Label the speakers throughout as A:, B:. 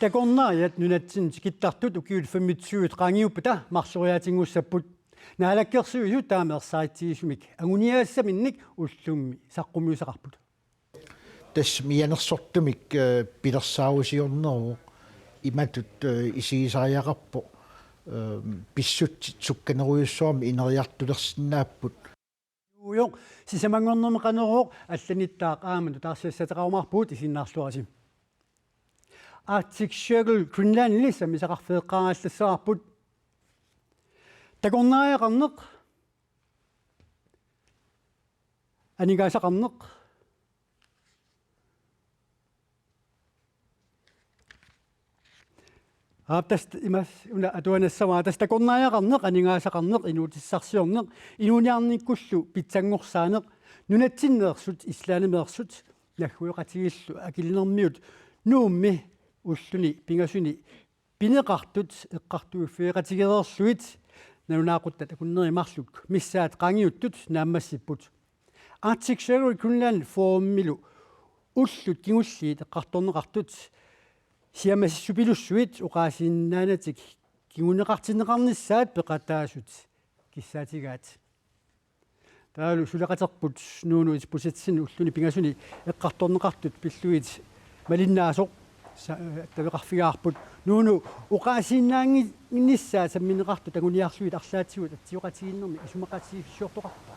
A: Takornaajat nunatsin skittartut ukiul 25 qaangiupputa marsuriatingussaput naalakkersuisu taameersaatiisumik anguniaassaminnik ullummi saqqumuisaqarput
B: tas mianersortumik pilersaavusiorneru imatut isigisaajaqarpo pissut sukkaneruyussuarmi ineriartulersinaapput
A: uyo sisamangornerme qaneruoq allanittaaq aamanu taarsiassataqarumarpuut isinnaarluarasim Arctic Circle Greenland lissam isaqarfeeqqaangaallassararput takornaajaqarneq anigaasaqarneq aaptast imas una atuanassama tas takornaajaqarneq anigaasaqarneq inuutissarsiorneq inuuniarnikkullu pitsangorsaanеq nunatsinneersut islaanimeersut nagguiqatigillu akilinermiut nuummi ulluni pingasuni pineqartut eqqartuuffeeqatigereerluit nanunaaquttat akunnerimarluk missaat qaangiuttut naammassipput Arctic Circle Greenland Forummilu ullut kingulliit eqqartorneqartut siamassuppilussuit uqaasiinnaanatik kinguneqartineqarnissaat peqataasut kissaatigaat taalu sulaqaterput nuunu ispusatsin ulluni pingasuni eqqartorneqartut pilluit malinnaasoq taveqarfigaarput nuunu uqaasiinnaanginnissaa sammineqartu taguniarluit arlaatigut atsiuqatiginnermi isumaqatigissuortoqarpa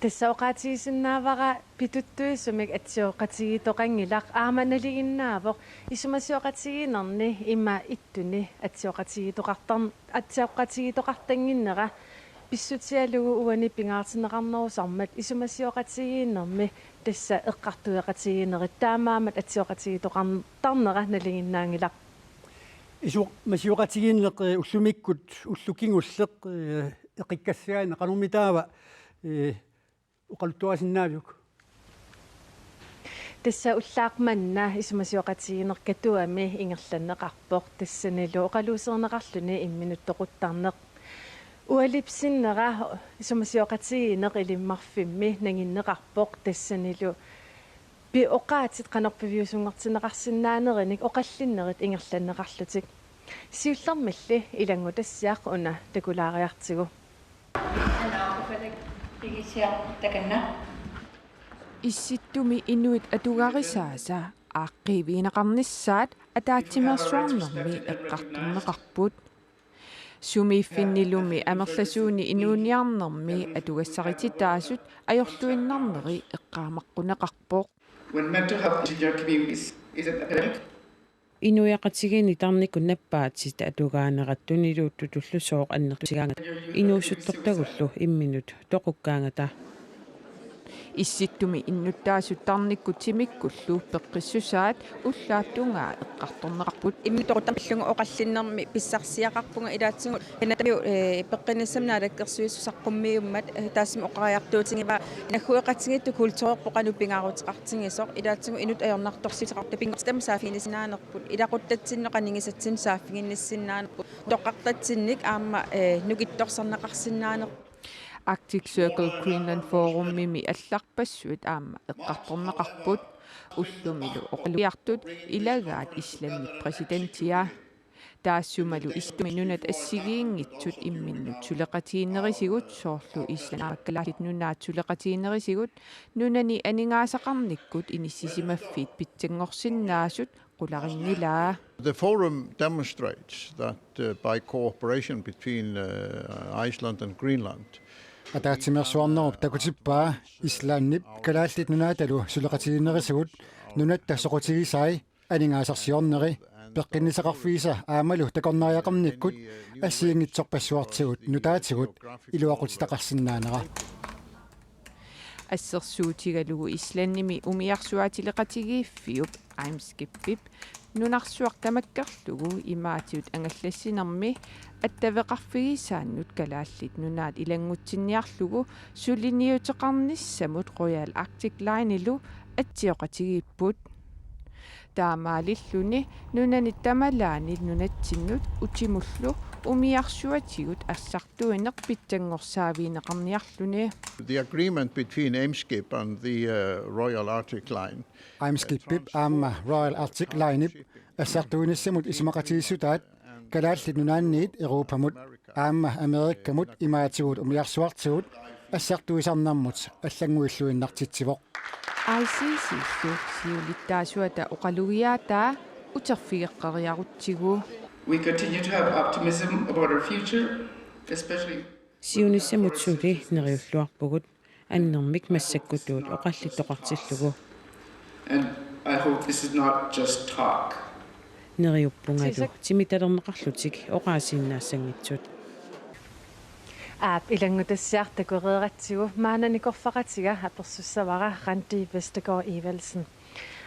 C: тассаоqaatigisinnaavaqa pituttuissumik atsioqatigitoqangilaq aamanaliginnaavoq isumasioqatiginerni ima ittuni atsioqatigitoqartanginnera pissutialugu uani pingaartineqarnerusarmat isumasioqatigiinnermi tassa eqqartueqatiginerit taamaamat atsioqatigitoqartarnera naliginnaangilaq
A: masiuqatigiinneq ullumikkut ullukingulleq eqikkassiaana qanumitaava uqaluttuasinnaavik
C: tassa ullaaqmanna isumasioqatiginerkatuami ingerlanneqarpoq tassanilu oqaluuserneqarluni imminuttoquttarneq ualipsinnera isumasioqatigineq ilimmarfimmi nanginneqarpoq tassanilu pi oqaatit qanerpiviusungertineqarsinnaanerik oqallinnerit ingerlanneqarlutik siullermalli ilangutassiaq una takulaariartigu
D: Issittumi inuit atugarisaasa aaqiiviineqarnissaat ataatimersuarnermi eqqartorneqarput sumiiffinnilumi amerlasuuni inuuniarnermi atugassaritittaasut ajorluinnarneri eqqaamaqquneqarpoq
E: When mental health in your communities is an epidemic
F: Inuiaqatigini tarnikun nappaatsit atugaaneqattuniluuttutullusooq annersigaanga inuussuttortagullu imminut toqukkaangata
D: Issittumi innuttaasuttarnikkut simikkullu peqqissusaat ullaattungaa eqqartorneqarput
G: иммиторутамиллугу оқаллиннэрми писсарсиақарпунга илаатсигут инатамиу пеққинассамнаалаккерсуиссусаққуммиуммат таассими оқариартуутингива наггуеқатсигитту культуреерпоқану пингаарутеқартингисоқ илаатсигу инут аёрнарторситеқарта пингстам саафинисинаанерпут илақуттатсиннеқанингисатсин сааффигинниссиннаанерпут тоққартатсинник аама нукитторсарнеқарсиннаанер
D: Arctic Circle Greenland Forum-mimi алларпассуит аама эққарторнеқарпут уллумилу оқалуиартут илагаат исламми президентиа таассумалу истуминунат ассигиингитсут имминнут сулеқатииннерисигут соорлу исламаккалаалит нунаат сулеқатииннерисигут нунани анигаасақарниккут иниссисимаффит питсангорсиннаасут qularingilaa
H: The forum demonstrates that by cooperation between Iceland and Greenland
I: атаатсимерсуарнеруп такутиппаа ислааннип калааллит нунааталу сулеқатигиннерисагут нунатта соқутигисай анигаасарсиорнери пеққиннисақарфииса аамалу такорнааяқарниккут ассиингитсорпассуартигут нутаатигут илуақутитақарсинаанера
D: ассерсуутигалугу исланними умиарсуатилеқатигииффиуп аимскиппип нунарсуартамаккерлугу имаатиут ангаллассинерми аттавеқарфигисааннут калааллит нунаат илангутсинниарлугу сулиниутеқарниссамут Royal Arctic Line илу атсиоқатигиппут таамаалиллуни нунани тамалаани нунатсиннут утимуллу умиарсуатигут ассартуинеқ питтангорсаавиинеқарниарлуни
H: The agreement between Eimskip and the Royal Arctic Line
I: Eimskip aamma Royal Arctic Line ассартуинissамут исмақатииссутаат калааллит нунаанниит Европамут аамма Америккамут имаатигут умиарсуартигут ассартуисарнармут аллангуиллуиннартитсивоқ
D: ICC-ллу сиулиттаасуата оқалугиаатаа утерфигеққариарутсигу
E: We continue to have optimism about our future, especially
F: сиунissамутсули нериуллуарпугут аннермик массаккутуут оқаллиттоқартиллугу
E: and I hope this is not just talk.
F: нериуппунгалу тимиталернеқарлутик оқаасиннаассангитсут
C: илангутассиартакуреератсигу maaнаникорфақатига аперсуссавара Randi Vestergaard Evelsen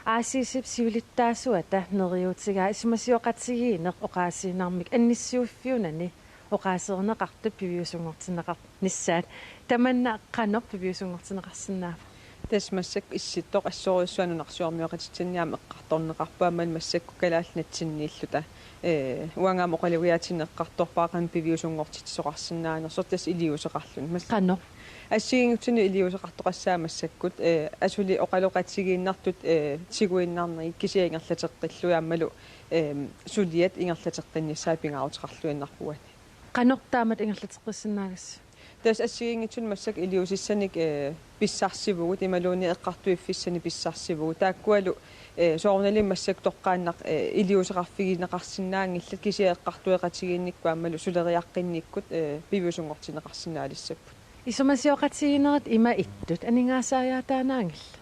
C: аасисип сиулиттаасуата нериутига исмасиоқатигиинеқ оқаасинармик анниссиуффиунани оқаасернеқарту пивиусунгортинеқар ниссаат таманна қанер пивиусунгортинеқарсинаав
G: тасмассак исситтоқ ассориуссуанунарсуармиоқатитсинниама эққарторнеқарпаамал массакку калаалнатсиннииллута уангаама оқалугиатинеққарторпаақан пивиусунгортитсоқарсинаанерсортас илиусеқарлун
C: қанер
G: ассигингутсуни илиусеқартоқассаамассаккут асули оқалоқатсигииннартут тигуиннарнери кисиангерлатеққиллуяаммалу сулиат ингерлатеққинниссаа пингаарутеқарлуиннарпуат
C: қанертаамат ингерлатеққиссинаагас
G: тас ассигингитсун массак илиусиссаник писсарсивугут ималууни эққартуиффиссани писсарсивугут тааккуалу соорналим массак тоққааннақ илиусеқарфигинеқарсинаангиллат кисиэққартуеқатигиинниккуаммалу сулериаққинниккут пивиусунгортинеқарсинаалиссаппут
C: исумасиоқатигинерат има иттут анигаасааятаанаангилла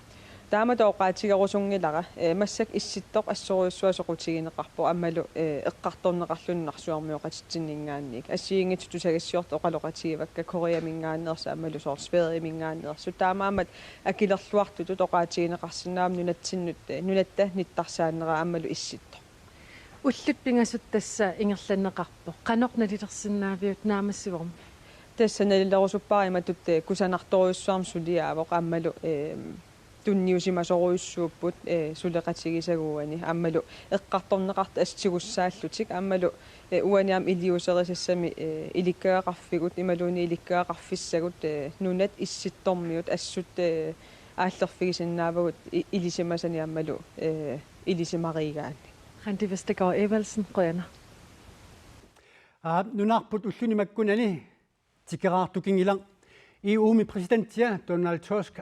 G: таама тоққаатигарусунгилара массак исситтоқ ассориуссуасоқутигинеқарпо аммалу эққарторнеқарлуннарсуармиоқатитсиннингаанник ассиингитсу тусагиссиорт оқалоқатигивакка кориамингааннерса аммалу соорс сперимингааннерсу таамаамат акилерлуартуту тоқаатигинеқарсинаам нунатта ниттарсааннера аммалу исситто
C: уллуппингасут тасса ингерланнеқарпо қанорналилерсинаавиут наамассуорм
G: тассаналилерусуппаариматут кусанарторуйуссуарм сулиаавоқ аммалу тунниусимасоруйуссууппут сулеқатигисагуани аммалу эққарторнеқарта астигуссааллутик аммалу уаниам илиусерисассами иликкаақарфигут ималууни иликкаақарфиссагут нунат исситтормиут ассут ааллерфигисиннаавагут илисимасани аммалу илисимаригаани
C: Randi Vestergaard Evelsen qøna
A: нунарпут уллунимаккунани тикераартукингилан EU-mi præsidentia Donald Tusk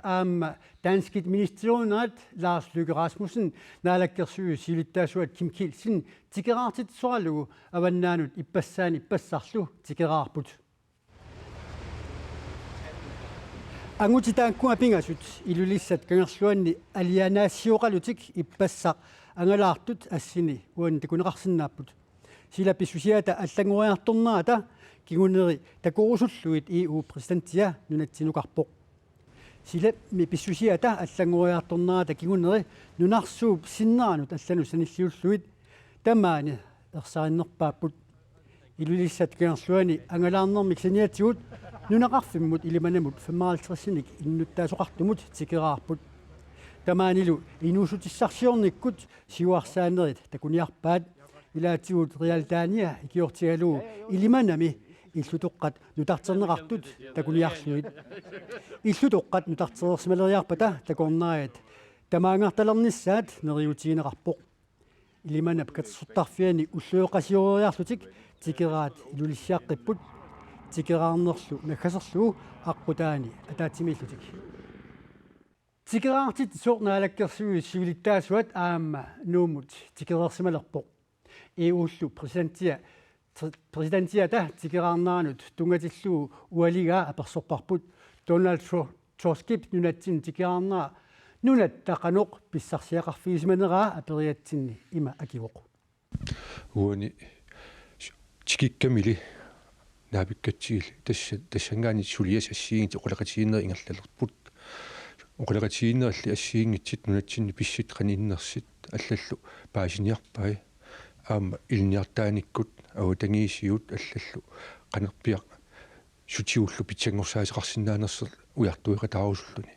A: danskit ministeriet Lars Løkke Rasmussen naalakkersuy silittaasuat Kim Kielsen tikeraartit soralugu avannaanut ippassaan ippassarlu tikeraarput angutitaankkua pingasut ilulissat kangerluanni alianaasiuqalutik ippassaq angalaartut assini uan takuneqarsinnaaput sila pissusiata allanguriartornaata kiguneri takurusulluit EU-præsidentia nunattinukarpoq sila mi pissusiata allanguriartornaata kiguneri nunarsuup sinnaanut allanu sanilliulluit tamaani ersaarinnerpaapput ilulissat kangerluani angalaarnermik saniatigut nunaqarfimmut ilimanamut 55-nik innuttaasoqartumut tikeraarput tamaanilu inuusutissarsiornikkut siuarsaanerit takuniarpaat ilaatigut realtaania ikiortigalu ilimanami illutoqqat nutarterneqartut takuniarluit illutoqqat nutarterersimaleriarpata takornaat tamaangartalernissaat neriutigineqarpoq ilimanap katsuttarfiani ulluoqasioriarlutik tikeraat ilulissiaqqipput tikeraarnerlu nakhaserlu aqqutaani ataatsimillutik tikeraartit soornaalakkersugi siulittaasuat aamma nuumut tikereersimalerpoq EU-llu præsidentia ta tikeraarnaanut tungatillu ualiga apersorparput Donald Tuskip nunatsin tikeraarnaa nunattaqanoq pissarsiaqarfigismaneraa aperiatsinni ima akivoq
J: uani tikikkamili naapikkatigil tassangaani sulias assiingit oqalaqatigiinner ingerlalerput oqalaqatigiinneralli assiingitsit nunatsinni pissit qaninnersit allallu paasiniarpai aama ilniartaanikkut autagiisiut allallu qanerpiaq sutiullu pitsangorsaasiqarsinnaanerser ujartuiqataarusulluni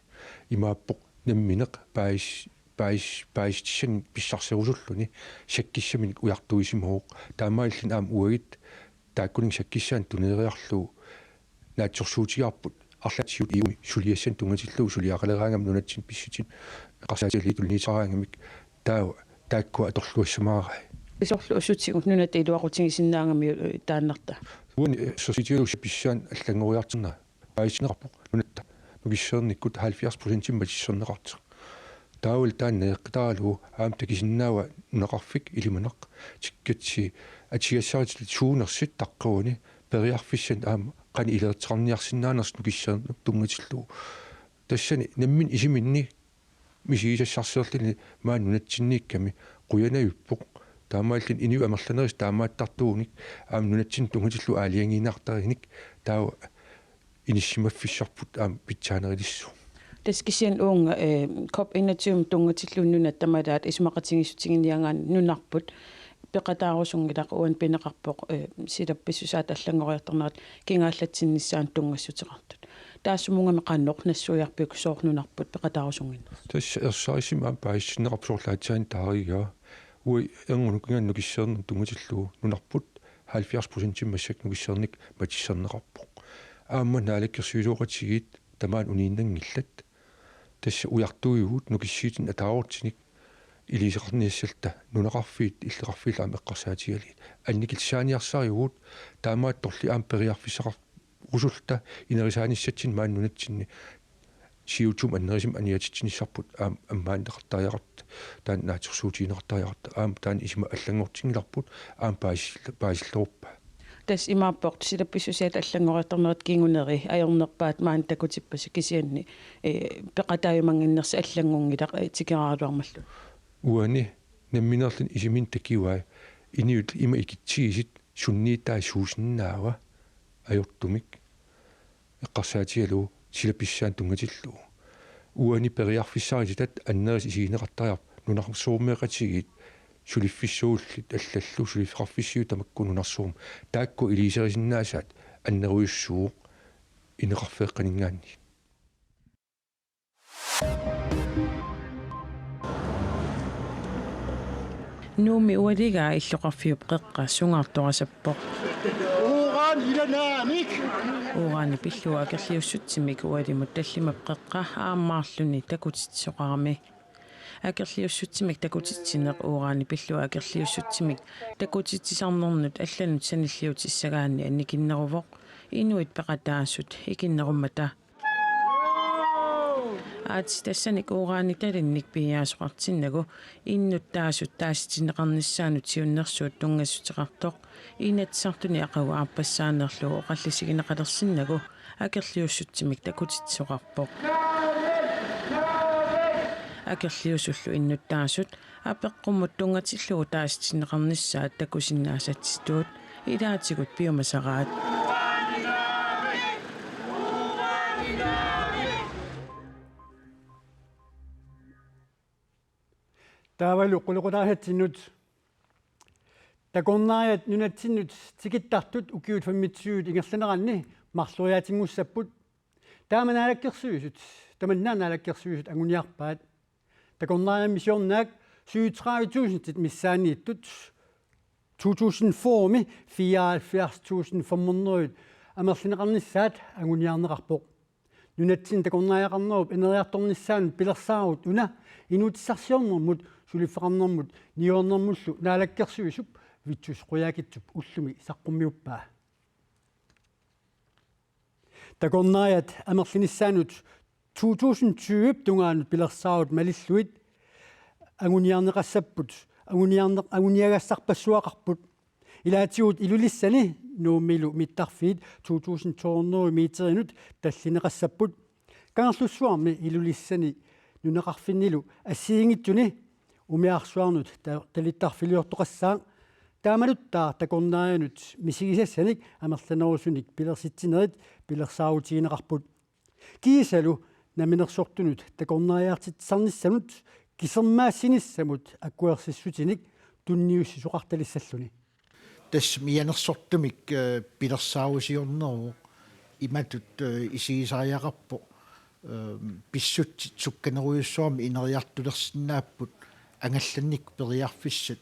J: imaappoq nammineq paais tissan pissarserusulluni sakkissamini ujartuisimuuq taamaallin aam uagit тааккунин саккиссаан тунериарлу наатсорсуутигарпут арлатсиут иуми сулиассан тунгатиллуу сулиақалераангам нунатсин писсутин эққарсаатили тулниисараангамик таакку аторлуассамаарай
F: исорлу усутсигут нунат илуақутигисиннаангами тааннарта
J: уни соситиулуси писсаан аллангориартерна аисинеқарпо нунатта нугиссерниккут 70% матиссернеқартеқ таавал тааннеэққитаралу аамта кисиннаава нунеқарфик илиманеқ тиккатси атигассаатил суунерсит таққуани периарфиссан аама qani ileritarniarsinnaaners nukissernernup tungatilluu tassani nammin isiminni misiisassarsiorlini maannunatsinniikkami quyanayuppoq taamaallin iniu amerlaneris taamaattartuunik aam nunatsin tungatillu aaliangiinaartarinik taawa inissimaffissarput aam pitsaanerilissu
F: таскисиан уунга COP21 tungatillununat tamalaat исмақатигиссутигиниангаан нунарпут пеқатаарусунгилақ уан пинеқарпоқ силапписсусаат аллангориартернерат кингааллатсиннissaан тунгассутеқартут таассумунгами қанноқ нассуиарпиук соорнунарпут пеқатаарусунгин
J: тас ерсаарисимаан пааиссинеқарпсоорлаатсаан таарига уи энгунукингаан нукиссернер тунгатиллуу нунарпут 70% массак нукиссерник матиссернеқарпоқ аамма наалаккерсуилуоқатигит тамаан унииннангиллат тасса уяртуиуут нукиссиитин атааортиник илисеқарниассалта нунеқарфиит иллеқарфилаам эққарсаатигалит анникилсааниарсариуут таамаатторли аам периарфиссақар русулта инерисааниссатсин мааннунатсинни сиутум аннерисим аниатитсиниссарпут аам аммааннеқартариақарт таан наатерсуутиинеқартариақарт аам таан исима аллангортингиларпут аам паасиллеруппа
F: тас имааппорт силапписсусаат аллангориартернерат кингунери аёрнерпаат маан такутиппаса кисианни пеқатааюмангиннерса аллангунгилақ тикерааруармаллу
J: уани намминерлин исимин такиваа иниут има икитсиисит сунниитаа суусиннаава ajortumik eqqarsaatigalu silapissaan tungatilluu uani periarfissaaриtat аннерис исигинеқартариар нунарсууммеқатигит сулиффиссууллит аллаллу сулиффеқарфиссиу тамакку нунарсуум таакку илисерисиннаасаат аннеруйуссуу инеқарфеэққанингаанни
F: нууми уалигаа иллоқарфиуп қеққа сунгаартуарасаппоқ уурани пиллуа акерлиуссутсимик уалимут таллимап қеққа ааммаарлуни такутитсоқарами акерлиуссутсимик такутитсинеқ уурани пиллуа акерлиуссутсимик такутитсисарнернут алланут саниллиутиссагаанни анникиннерувоқ инуит пеқатаассут икиннеруммата тассаник уурани талинник пиаасоқартиннагу иннуттаасут тааситинеқарниссаанут сиуннерсуут тунгассутеқартоқ инатсартуни ақагу арпассаанерлугу оқаллисигинеқалерсиннагу акерлиуссутсимик такутитсоқарпоқ акерлиусуллу иннуттаасут апеққуммут тунгатиллугу тааситинеқарниссаат такусиннаасатситуут илаатигут пиумасараат
A: таавалу quluqutaarhatsinut такорнариат нунатсиннут тикиттартут укиут фаммитсуут ингерланеранни марлуриатингуссаппут тааманаалаккерсуисут таманнаанаалаккерсуисут агуниарпаат такорнариа миссионнаак 37.000 миссаанииттут 2004 74.500 амерлинеқарниссаат агуниарнеқарпоқ нунатсин такорнариақарнеруп инериарторниссаан пилерсаарут уна инуутиссарсиорнэрмут сулиффеқарнэрмут ниорнэрмуллу наалаккерсуисуп витсус қуяакитсуп уллуми саққуммиуппаа такорнариат амерлиниссаанут 2020 тунгаанут пилерсаарут малиллуит агуниарнеқассаппут агуниагассарпассуақарпут илаатигут илулиссани нууммилу миттарфиит 2200 митеринут таллинеқассаппут кангерлуссуарми илулиссани нунеқарфиннилу ассиингитсуни умиарсуарнут талиттарфилиортоқассаа таамалуттаа такорнааянут мисигисассаник амерланерусуник пилерситсинерит пилерсааутигинеқарпут киисалу наминерсортунут такорнааjaartitsarnissamut кисермаассиниссамут аккуерсиссутиник тунниусси соқарталиссаллуни
B: тас мианерсортумик пилерсаусиорнеру иматут исигисариақарпо писсутсит сукканеруйуссуарми инериартулерсинааппут ангалланник периарфиссат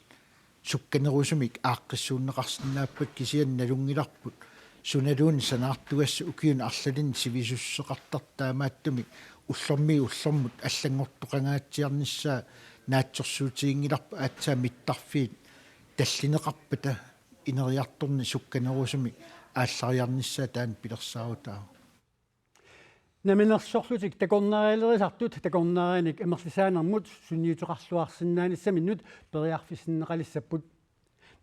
B: sukkanerusumik aaqqissuunneqarsinnaappat kisiannalungilarput sunaluun sanaartugassu ukiun arlalin sivisusseqartartaamaattumi уллормут аллангортоқангааtsiarnissaa наатсорсуутиингиларпа аатсаа миттарфиит таллинеқарпата инериарторни сукканерусуми ааллариарнissaa таан пилерсаарутаа
A: наминерсорлутик такорнаариалерисартут такорнаариник амерлисаанермут сунниутеқарлуарсиннааниссаминнут периарфиссиннеқалиссаппут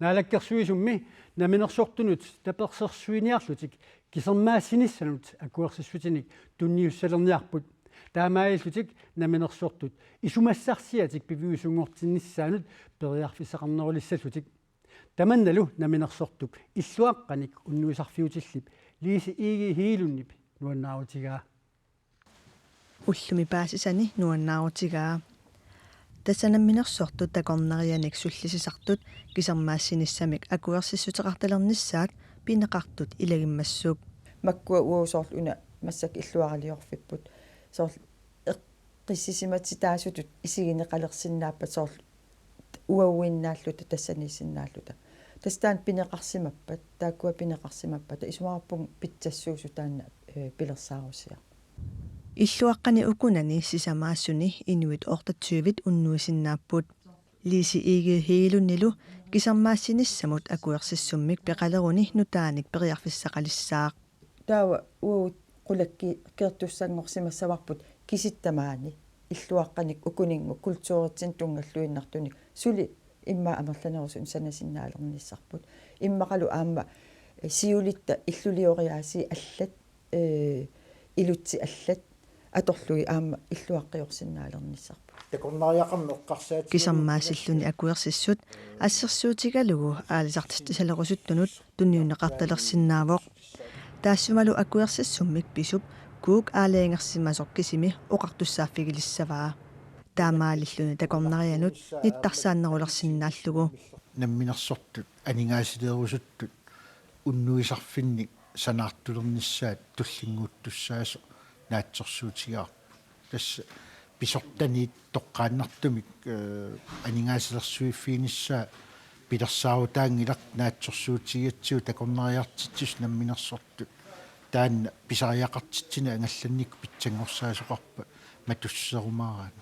A: наалаккерсуисумми наминерсортунут таперсерсуиниарлутик кисермаассиниссанут акуерсиссутиник тунниуссалерниарпут таамаиллутик наминерсортут исумассарсиатик пивиусунгортинниссаанут периарфиссақарнерулиссаллутик таманналу наминерсортуп иллуаққаник уннуисарфиутиллип лиси иги хиилуннип нуаннаавутигаа
K: уллуми паасисани нуаннаавутигаа тассанамминерсортут такорнарианик суллисисартут кисермаассиниссамик акуерсиссутеқарталернissaат пинеқартут илагиммассуук
L: маккуа уусоорлу уна массак иллуаралиорфиппут соор эққиссисиматситаасутут исигинеқалерсиннааппат соор уауиннааллута тассанисиннааллута тастаан пинеқарсимаппат тааккуа пинеқарсимаппата исумаарпун питсассуусу таанна пилерсаарусиа
K: иллуаққани укунани сисамаассуни инуит ортатсуивит уннуисиннааппут лиси иги хеилуннилу кисермаассиниссамут акуерсиссуммик пеқалеруни нутааник периарфиссақалиссаақ
L: таава уу qulakki кертуссангорсимассаварпут киситтамаани иллуаққаник укунингу культууритсин тунгаллуиннартуник сули имма амерланерусун санасиннаалерниссарпут иммақалу аама сиулитта иллулиориааси аллат илутси аллат аторлуи аама иллуаққиорсиннаалерниссарпут
B: такорнариақарнеққарсаат
K: кисермаассиллуни акуерсиссут ассерсуутигалугу аалисартистисалерусуттунут тунниунеқарталерсиннаавоқ таассумалу акуерсиссуммик писуп куук аалеангерсимасоркисими оқартуссааффигилиссаваа таамаалиллуни такорнарианут ниттарсааннерулерсиннааллугу
B: намминерсортут анигаасилерусуттут уннуисарфинник санаартулернissaат туллингууттуссаасо наатсорсуутигаа тасса писортани тоққааннартумик анигаасилерсуиффиинissaа пилерсаарутаангилар наатсорсуутигатсуу такорнариартитсус намминерсортут таанна писариақартитсина ангалланник питсангорсаасоқарпа матуссерумаарaan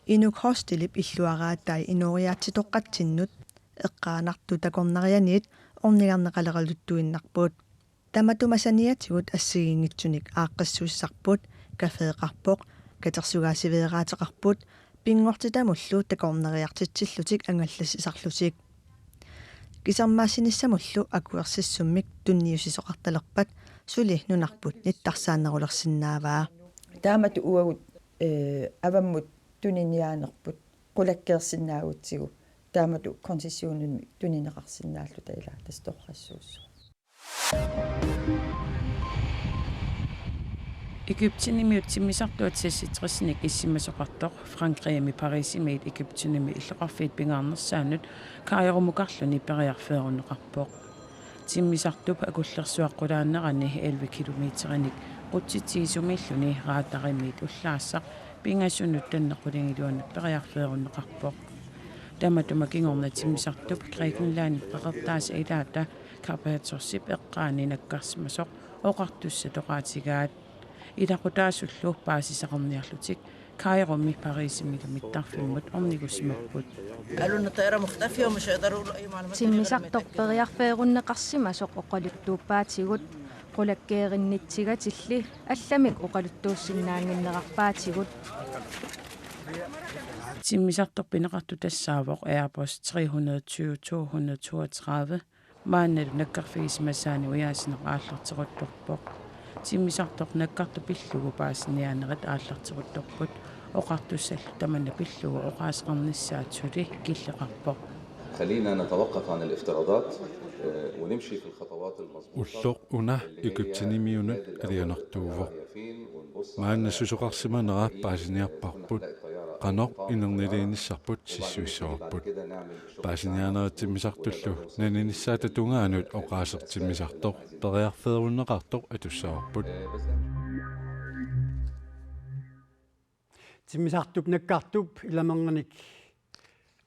K: инук хостилип иллуарааттай инориаатситоққатсиннут эққаанарту такорнарианиит орнигарнеқалералуттуиннарпуут таматумасаниатигут ассигингитсуник ааққиссууссарпут кафеэқарпоқ катерсугаасивеэраатеқарпут пингортитамуллу такорнериартитсиллутик ангаллассисарлутик кисермаассиниссамуллу акуерсиссуммик тунниусисоқарталерпат сули нунарпут ниттарсааннерулерсиннааваа
L: таамату уагут аваммут туниниаанерпут qulakkeersinnaagutsigu таамату консессионунми тунинеқарсинааллу таила тасторрассуусу
F: Egyptinimiutsимисартуатсисситрисник иссимасоқартоқ Франкриами Парисимиит Egyptinими иллеқарфиит пингаарнерсаанут каайрумукарлуни периарфеерунеқарпоқ тиммисартуп акуллерсуаққулааннерани 11 километерник қутситсиисумиллуни раатаримиит уллаассақ пингассунут таннеқулингилуанна периарфеерунеқарпоқ таматума кингорна тиммисартуп Грекенлаани пеқертаас илаата карпаатсорсип эққаани наккарсимасоқ оқартуссатоқаатигаат илақутаасуллу паасисақарниарлутик каайрумми Парисимилу миттарфиммут орнигуссимаппут
M: тиммисартор периарфееруннеқарсимасоқ оқалуттууппаатигут qulakkeerinnitsigatilli алламик оқалуттууссиннаангиннеқарпаатигут
F: тиммисартор пинеқарту тассаавоқ Airbus 320-232 маанналу наккарфигисимасаани уяасинеқ ааллартеқутторпоқ тиммисартор наккарту пиллугу паасиниаанерат ааллартеқутторпут оқартуссаллу таманна пиллугу оқаасеқарниссаатсули киллеқарпоқ
N: خلينا نتوقف عن الافتراضات ونمشي في الخطوات المضبوطة.
O: Уллоқ уна икутсинимиунут алианартуувоқ. маанна сусоқарсиманераа паасиниарпарпут qanoq inernilinissarput sissuissorput paasinianeritsimmisartullu naninnissaata tungaanut oqaasertimmisartoq periarferunneqartoq atussarput
A: timmisartup nakkartup ilamanganik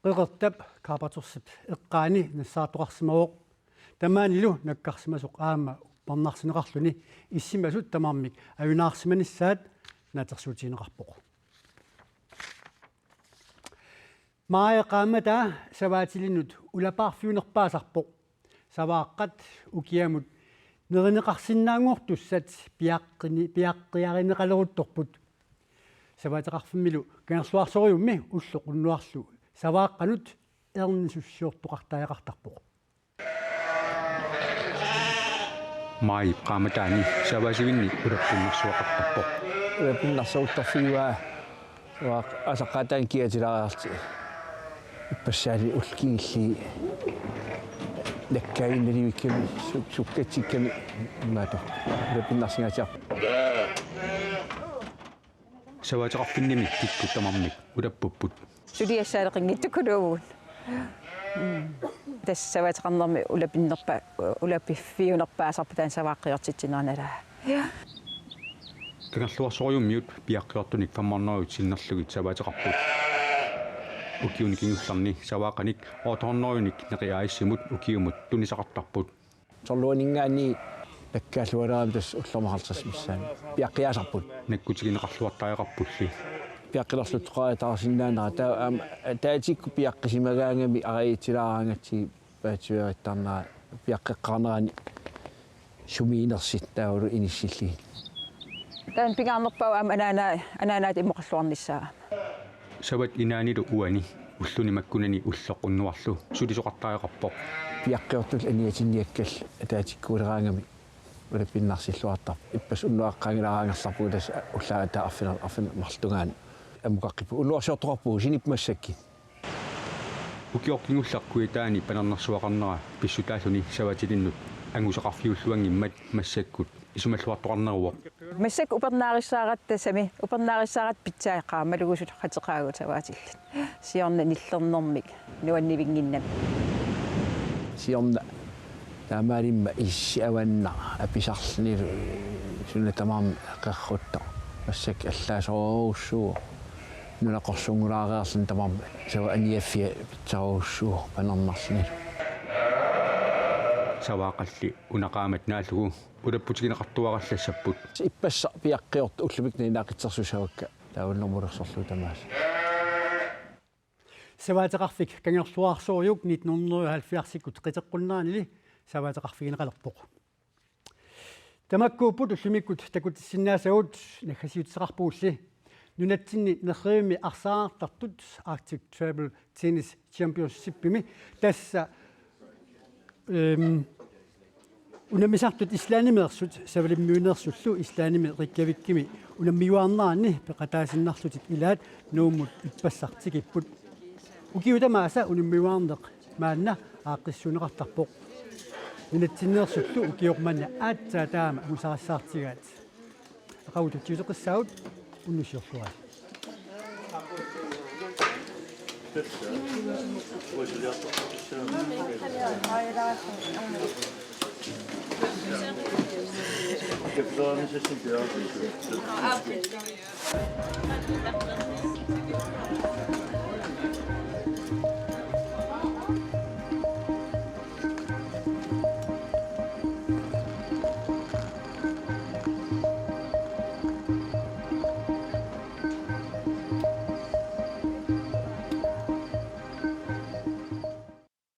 A: qeqertap kaapatorsit eqqaani nassaatoqarsimavoq tamaanillu nakkarsimasoq aama parnarsineqarluni issimasut tamarmik ajunaarsimanissaat naatersuutiineqarpoq maaeqaamata savaatilinut ulapaarfiunerpaasarpoq savaaqqat ukiamut nerineqarsinnaanguortussat piaqqiyarineqaleruttorput savaateqarfimmilu kinerluarsoriummi ulloqunnuarlu savaaqqanut ernissussiortoqartaajaqartarpoq
P: mai qaamataani savaasivinni ulappunnersuaqartarpoq
Q: ulappunnersuuttarfiguaa waaq asaqaataan kiatilaarti ippasaali ulkiilli lakkainalivikkami sukkatsikkami maato ulappunnersingaatiar
P: savaateqarfinnimi tikku tamarmik ulappupput
R: suliassaalaqinngittukuluugun тассаваатеқарнерми улапиннерпа улаппиффиунерпаасарпатаан савааққиортитсинерналаа
P: кангерлуарсориуммиут пиаққиортуник фаммарнеруит синнерлугит саваатеқарпут укиуникингулларни саваақаник оторнеруник неқиааиссимут укиумут тунисақартарпут
Q: сорлуанингаани таккааллуалерами тас уллормахартас миссаами пиаққиаасарпут
P: наккутигинеқарлуартаажақарпулли
Q: пиаққилерлутоқаатаарсиннаанера таа таатикку пиаққисимагаангами ариитилаараангатси паатиуариттарнаа пиаққеққарнерани сумиинерсит таавалу иниссилли
R: таан пингаарнерпаа ананаат имоқаллуарниссаа
P: сават инаанилу уани уллуни маккунани уллоқуннуарлу сулисоқартаажақарпоқ
Q: пиаққиортул аниатинниаккал таатиккуулераангами улаппиннарсиллуартар иппас уннуаққангилаараангерларпуу тас уллаагата арфина мартунгаан амукаққипу уллуарсиортоқарпуу синипмассакки
P: укиоркингулларкуи таани панернерсуақарнера писсутааллуни саватилиннут ангусақарфиуллуангиммат массаккут исумаллуартоқарнеруоқ
R: массак упернаарissaarat тасами упернаарissaarat питсаақаа малугусут хатеқаагу саваатиллит сиорна ниллернэрмик нуаннивингиннам
Q: сиорна таамаалимма иссиаванна аписарлнилу сунатамаам қеррутта массак аллаасорууссуу нунақорсунгулаареерлун тамаам сава аниаффиа питсаруussuu панернарлнилу
P: саваақалли унақаамат нааллугу улаппутигинеқартуараллассаппут
Q: иппасса пиаққиорт уллумикна инаақитсерсусавакка таавалнэрмулерсорлу тамаас
A: саваатеқарфик кангерлуарсориук 1970-иккут қитеққуннаанили саваатеқарфигинеқалерпоқ тамаккууппут уллумиккут такутиссиннаасагут нахасиутсеқарпуулли нунатсинни нерриуми арсаартартут Arctic Travel Tennis Championship-ими тасса унамисартут ислаанимеерсут савалиммиунеерсуллу ислааниме риккавиккими унаммиуарнаани пеқатаасиннарлутик илаат нууммут иппассартикиппут укиутамааса унаммиуарнеқ маанна ааққиссунеқартарпоқ нунатсиннеерсуллу укиорманна аатсаатаама амусарассаартигаат ақаутутсиусеқиссаут уннусиорлуаа
S: Ah,